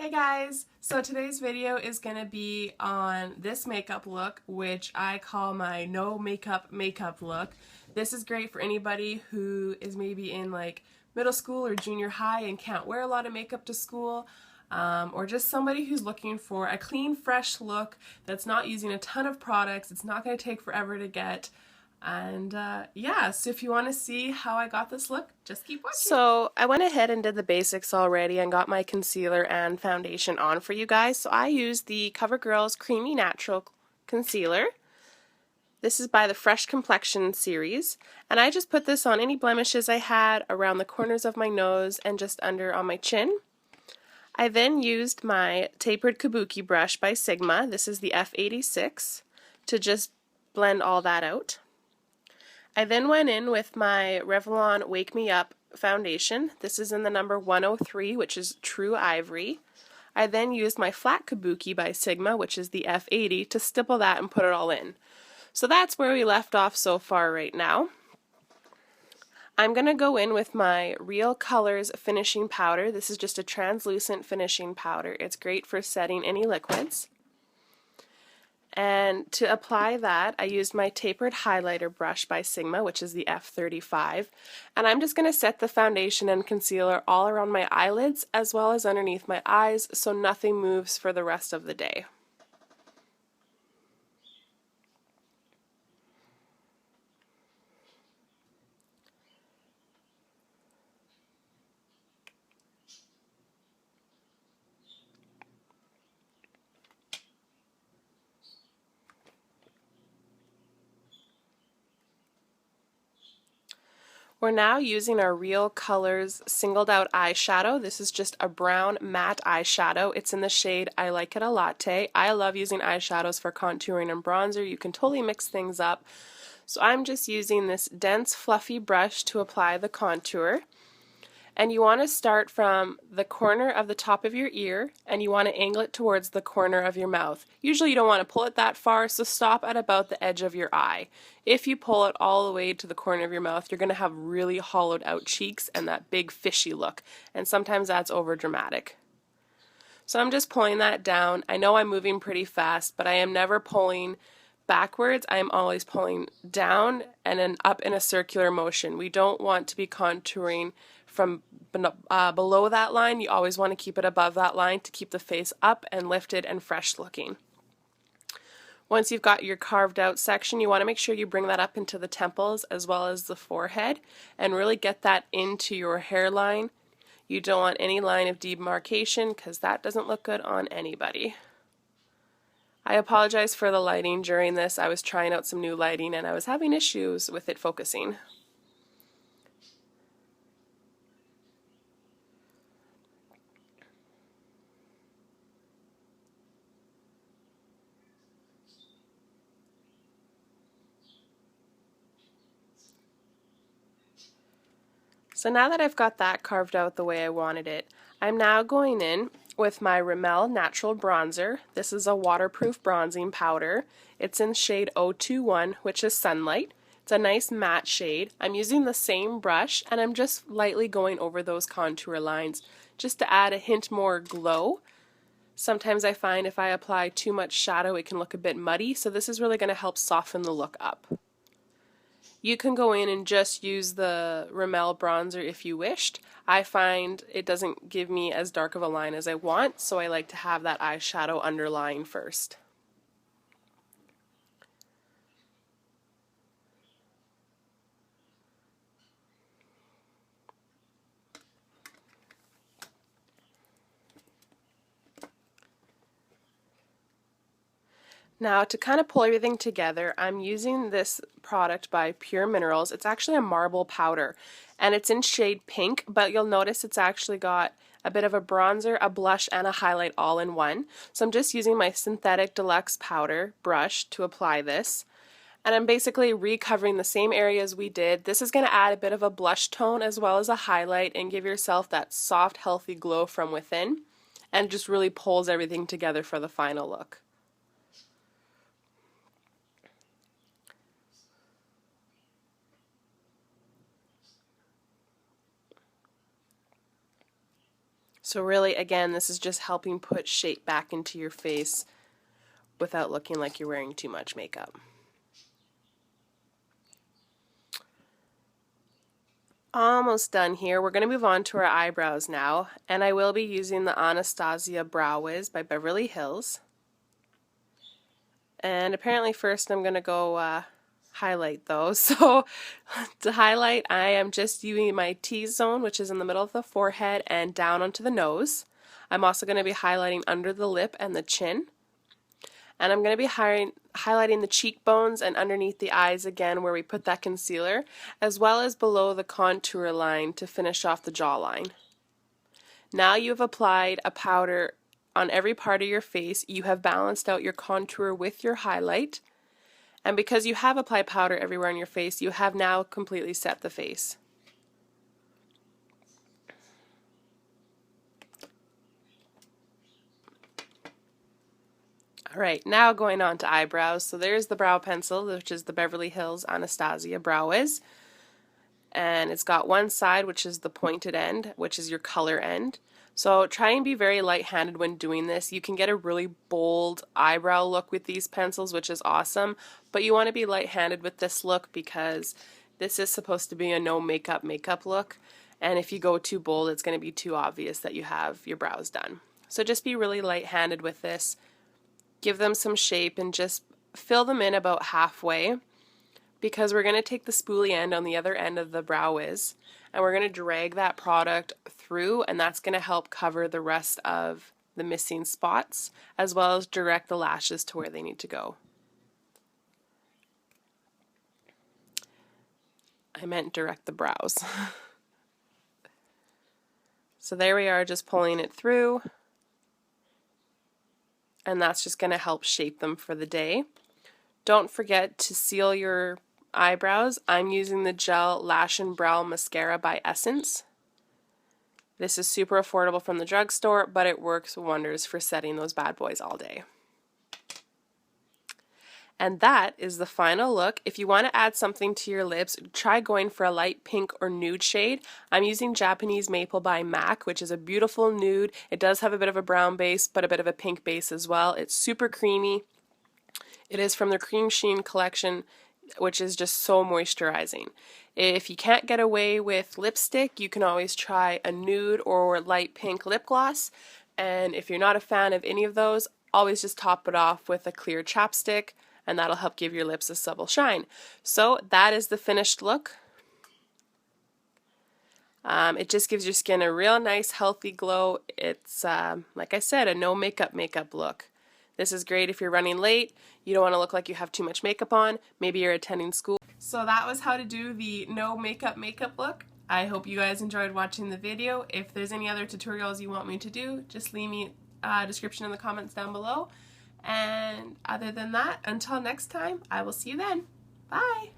Hey guys! So today's video is going to be on this makeup look, which I call my no makeup look. This is great for anybody who is maybe in like middle school or junior high and can't wear a lot of makeup to school, or just somebody who's looking for a clean, fresh look that's not using a ton of products. It's not going to take forever to get. And yeah, so if you want to see how I got this look, just keep watching. So I went ahead and did the basics already and got my concealer and foundation on for you guys. So I used the CoverGirl's Creamy Natural Concealer. This is by the Fresh Complexion series. And I just put this on any blemishes I had around the corners of my nose and just under on my chin. I then used my tapered kabuki brush by Sigma. This is the F86 to just blend all that out. I then went in with my Revlon Wake Me Up foundation. This is in the number 103, which is True Ivory. I then used my flat kabuki by Sigma, which is the F80, to stipple that and put it all in. So that's where we left off so far right now. I'm going to go in with my Real Colors finishing powder. This is just a translucent finishing powder. It's great for setting any liquids. And to apply that, I used my tapered highlighter brush by Sigma, which is the F35. And I'm just going to set the foundation and concealer all around my eyelids as well as underneath my eyes so nothing moves for the rest of the day. We're now using our Real Colors Singled Out eyeshadow. This is just a brown matte eyeshadow. It's in the shade I Like It a Latte. I love using eyeshadows for contouring and bronzer. You can totally mix things up. So I'm just using this dense fluffy brush to apply the contour. And you want to start from the corner of the top of your ear and you want to angle it towards the corner of your mouth. Usually you don't want to pull it that far, so stop at about the edge of your eye. If you pull it all the way to the corner of your mouth, you're going to have really hollowed out cheeks and that big fishy look, and sometimes that's over dramatic. So I'm just pulling that down. I know I'm moving pretty fast, but I am never pulling backwards. I am always pulling down and then up in a circular motion. We don't want to be contouring from below that line. You always want to keep it above that line to keep the face up and lifted and fresh looking. Once you've got your carved out section, you want to make sure you bring that up into the temples as well as the forehead and really get that into your hairline. You don't want any line of demarcation because that doesn't look good on anybody. I apologize for the lighting during this. I was trying out some new lighting and I was having issues with it focusing. So now that I've got that carved out the way I wanted it, I'm now going in with my Rimmel Natural Bronzer. This is a waterproof bronzing powder. It's in shade 021, which is Sunlight. It's a nice matte shade. I'm using the same brush and I'm just lightly going over those contour lines just to add a hint more glow. Sometimes I find if I apply too much shadow it can look a bit muddy, so this is really going to help soften the look up. You can go in and just use the Rimmel bronzer if you wished. I find it doesn't give me as dark of a line as I want, so I like to have that eyeshadow underlying first. Now to kind of pull everything together, I'm using this product by Pure Minerals. It's actually a marble powder and it's in shade pink, but you'll notice it's actually got a bit of a bronzer, a blush, and a highlight all in one. So I'm just using my Synthetic Deluxe powder brush to apply this. And I'm basically recovering the same areas we did. This is going to add a bit of a blush tone as well as a highlight and give yourself that soft, healthy glow from within, and just really pulls everything together for the final look. So really, again, this is just helping put shape back into your face without looking like you're wearing too much makeup. Almost done here. We're going to move on to our eyebrows now, and I will be using the Anastasia Brow Wiz by Beverly Hills. And apparently first I'm going to go highlight those. So to highlight, I am just using my T-zone, which is in the middle of the forehead and down onto the nose. I'm also going to be highlighting under the lip and the chin. And I'm going to be highlighting the cheekbones and underneath the eyes again where we put that concealer, as well as below the contour line to finish off the jawline. Now you've applied a powder on every part of your face. You have balanced out your contour with your highlight. And because you have applied powder everywhere on your face, you have now completely set the face. Alright, now going on to eyebrows. So there's the brow pencil, which is the Beverly Hills Anastasia Brow Wiz. And it's got one side, which is the pointed end, which is your color end. So try and be very light-handed when doing this. You can get a really bold eyebrow look with these pencils, which is awesome. But you want to be light-handed with this look because this is supposed to be a no makeup look. And if you go too bold, it's going to be too obvious that you have your brows done. So just be really light-handed with this. Give them some shape and just fill them in about halfway, because we're going to take the spoolie end on the other end of the Brow Wiz and we're going to drag that product through, and that's going to help cover the rest of the missing spots as well as direct the lashes to where they need to go. I meant direct the brows. So there we are, just pulling it through. And that's just going to help shape them for the day. Don't forget to seal your eyebrows. I'm using the Gel Lash and Brow Mascara by Essence. This is super affordable from the drugstore, but it works wonders for setting those bad boys all day. And that is the final look. If you want to add something to your lips, try going for a light pink or nude shade. I'm using Japanese Maple by MAC, which is a beautiful nude. It does have a bit of a brown base, but a bit of a pink base as well. It's super creamy. It is from the Cream Sheen collection, which is just so moisturizing. If you can't get away with lipstick, you can always try a nude or light pink lip gloss. And if you're not a fan of any of those, always just top it off with a clear chapstick, and that'll help give your lips a subtle shine. So that is the finished look. It just gives your skin a real nice healthy glow. It's, like I said, a no makeup look. This is great if you're running late, you don't want to look like you have too much makeup on, maybe you're attending school. So that was how to do the no makeup look. I hope you guys enjoyed watching the video. If there's any other tutorials you want me to do, just leave me a description in the comments down below. And other than that, until next time, I will see you then. Bye!